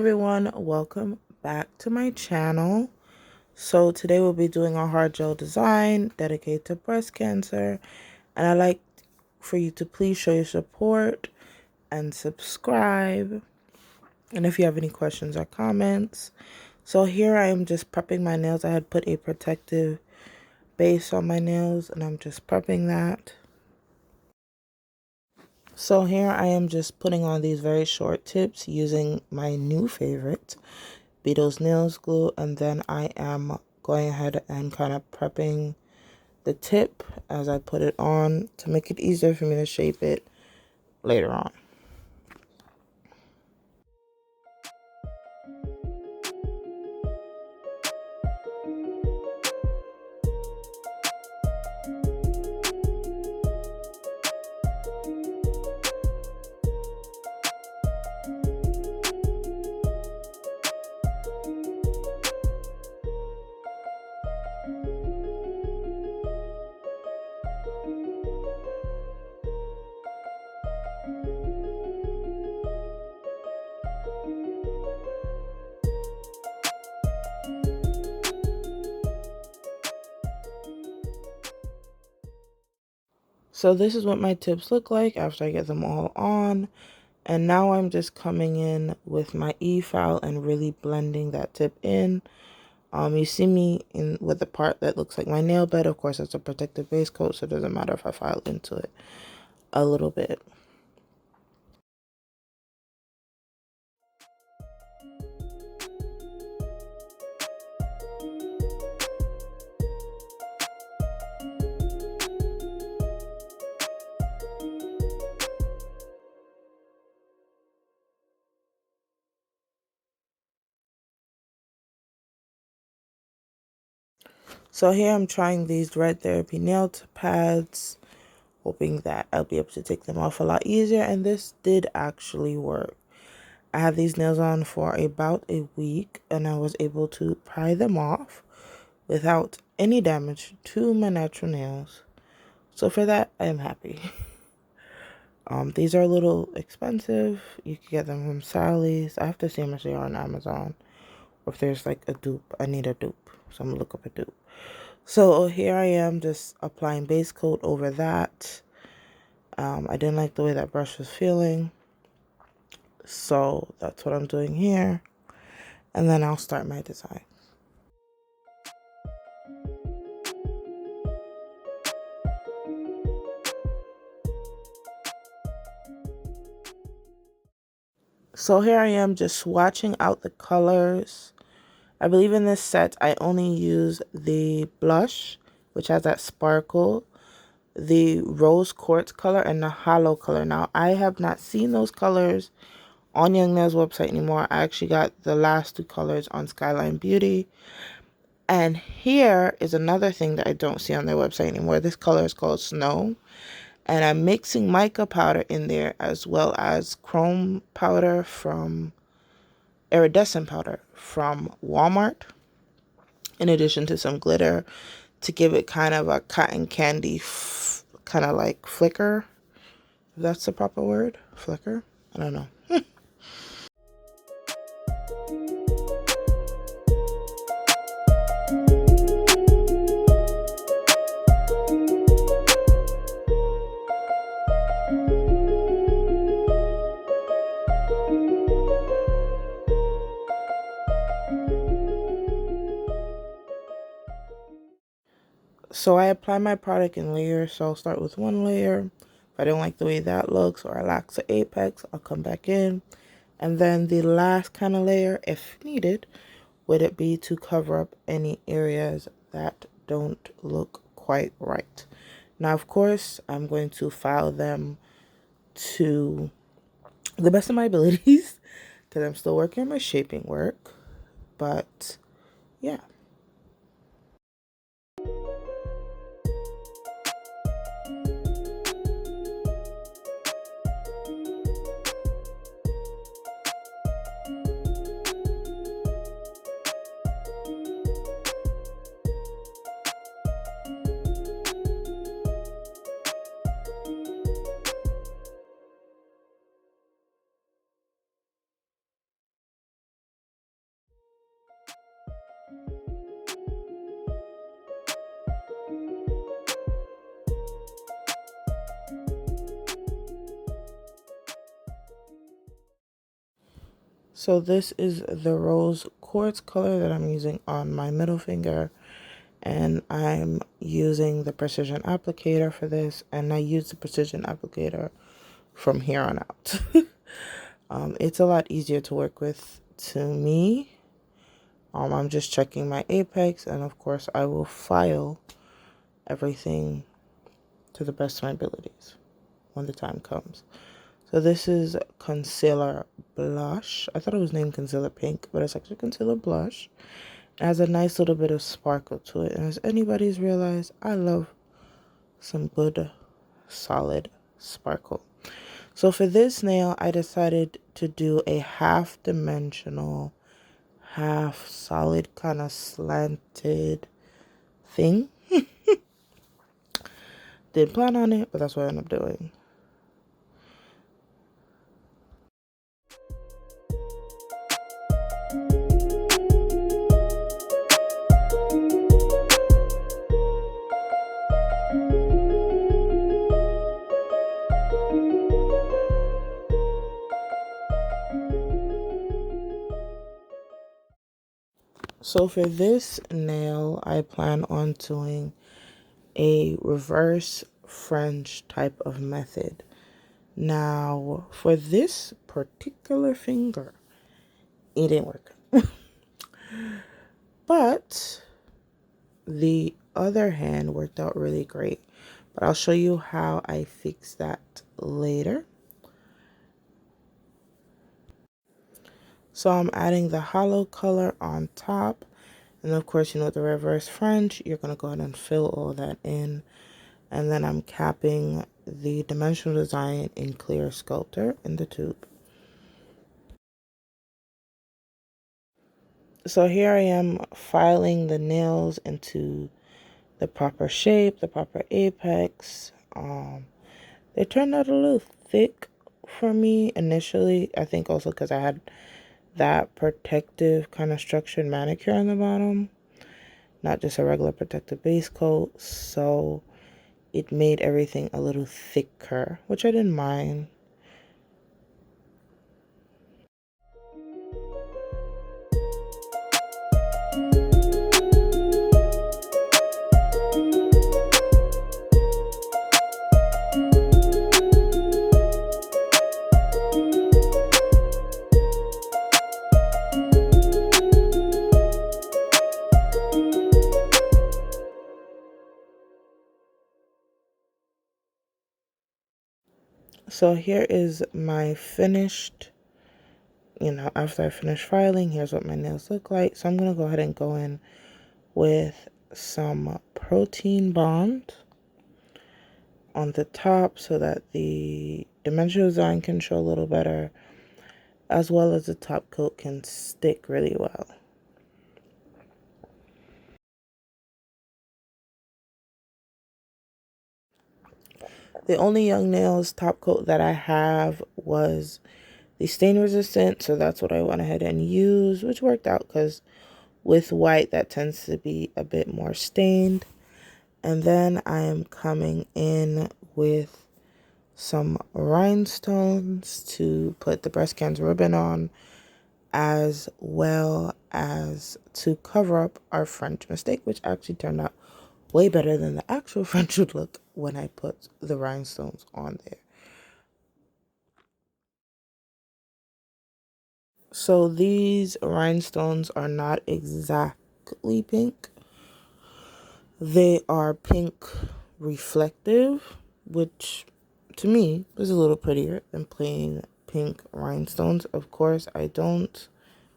everyone, welcome back to my channel. So today we'll be doing a hard gel design dedicated to breast cancer, and I'd like for you to please show your support and subscribe, and if you have any questions or comments. So here I am just prepping my nails. I had put a protective base on my nails and I'm just prepping that. So here I am just putting on these very short tips using my new favorite, Beetle's Nails Glue, and then I am going ahead and kind of prepping the tip as I put it on to make it easier for me to shape it later on. So this is what my tips look like after I get them all on. And now I'm just coming in with my e-file and really blending that tip in. You see me in with the part that looks like my nail bed. Of course, it's a protective base coat, so it doesn't matter if I file into it a little bit. So here I'm trying these Red Therapy nail pads, hoping that I'll be able to take them off a lot easier, and this did actually work. I had these nails on for about a week and I was able to pry them off without any damage to my natural nails. So for that, I am happy. These are a little expensive. You can get them from Sally's. I have to see how much they are on Amazon. Or if there's like a dupe. I need a dupe. So I'm gonna look up a dupe. So here I am just applying base coat over that. I didn't like the way that brush was feeling. So that's what I'm doing here. And then I'll start my design. So here I am just swatching out the colors. I believe in this set, I only use the blush, which has that sparkle, the rose quartz color, and the hollow color. Now, I have not seen those colors on Young Nails website anymore. I actually got the last two colors on Skyline Beauty. And here is another thing that I don't see on their website anymore. This color is called Snow. And I'm mixing mica powder in there as well as chrome powder from iridescent powder from Walmart, in addition to some glitter to give it kind of a cotton candy kind of like flicker, if that's the proper word. Flicker, I don't know. So I apply my product in layers. So I'll start with one layer. If I don't like the way that looks or I lack the apex, I'll come back in. And then the last kind of layer, if needed, would it be to cover up any areas that don't look quite right. Now, of course, I'm going to file them to the best of my abilities because I'm still working on my shaping work. But yeah. So this is the rose quartz color that I'm using on my middle finger, and I'm using the precision applicator for this, and I use the precision applicator from here on out. It's a lot easier to work with to me. I'm just checking my apex, and of course I will file everything to the best of my abilities when the time comes. So this is concealer blush. I thought it was named concealer pink, but it's actually concealer blush. It has a nice little bit of sparkle to it. And as anybody's realized, I love some good solid sparkle. So for this nail, I decided to do a half dimensional, half solid kind of slanted thing. Didn't plan on it, but that's what I ended up doing. So for this nail, I plan on doing a reverse French type of method. Now, for this particular finger, it didn't work. But the other hand worked out really great. But I'll show you how I fix that later. So I'm adding the hollow color on top. And of course, you know, the reverse French, you're going to go ahead and fill all that in. And then I'm capping the dimensional design in clear sculptor in the tube. So here I am filing the nails into the proper shape, the proper apex. They turned out a little thick for me initially. I think also because I had that protective kind of structured manicure on the bottom, not just a regular protective base coat. So it made everything a little thicker, which I didn't mind. So here is my finished, after I finish filing, here's what my nails look like. So I'm going to go ahead and go in with some protein bond on the top so that the dimensional design can show a little better, as well as the top coat can stick really well. The only Young Nails top coat that I have was the stain resistant, so that's what I went ahead and used, which worked out because with white that tends to be a bit more stained. And then I am coming in with some rhinestones to put the breast cancer ribbon on, as well as to cover up our French mistake, which actually turned out way better than the actual French would look when I put the rhinestones on there. So these rhinestones are not exactly pink. They are pink reflective, which to me is a little prettier than plain pink rhinestones. Of course, I don't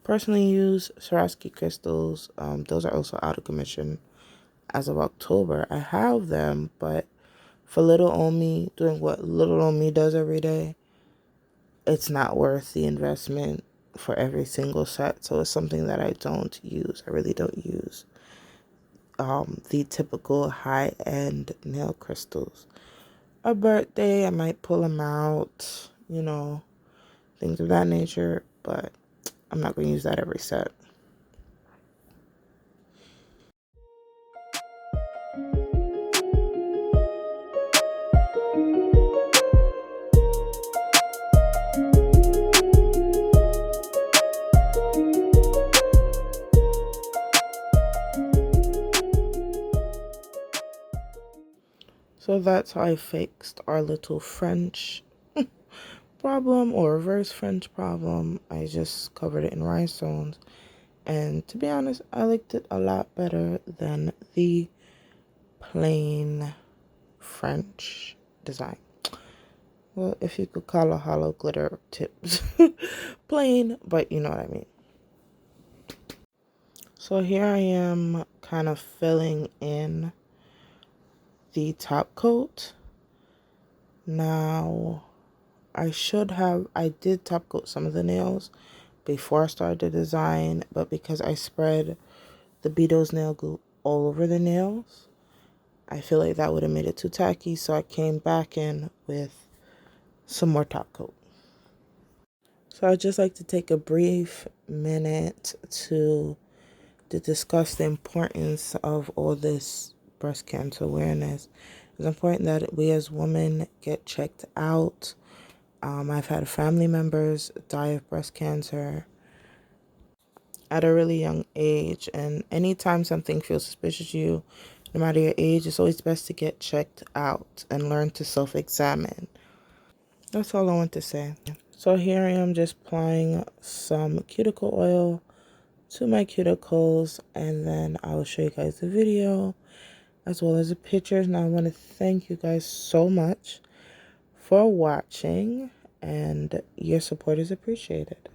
personally use Swarovski crystals. Those are also out of commission as of October. I have them, but for little old me, doing what little old me does every day, it's not worth the investment for every single set. So it's something that I don't use. I really don't use the typical high-end nail crystals. A birthday, I might pull them out, things of that nature, but I'm not going to use that every set. So that's how I fixed our little French problem, or reverse French problem. I just covered it in rhinestones. And to be honest, I liked it a lot better than the plain French design. Well, if you could call a hollow glitter tips plain, but you know what I mean. So here I am kind of filling in the top coat. Now, I did top coat some of the nails before I started the design, but because I spread the Beetle's nail glue all over the nails, I feel like that would have made it too tacky, so I came back in with some more top coat. So I'd just like to take a brief minute to discuss the importance of all this breast cancer awareness. It's important that we as women get checked out. I've had family members die of breast cancer at a really young age, and anytime something feels suspicious to you, no matter your age, it's always best to get checked out and learn to self-examine. That's all I want to say. So here I am just applying some cuticle oil to my cuticles, and then I will show you guys the video as well as the pictures. Now I want to thank you guys so much for watching, and your support is appreciated.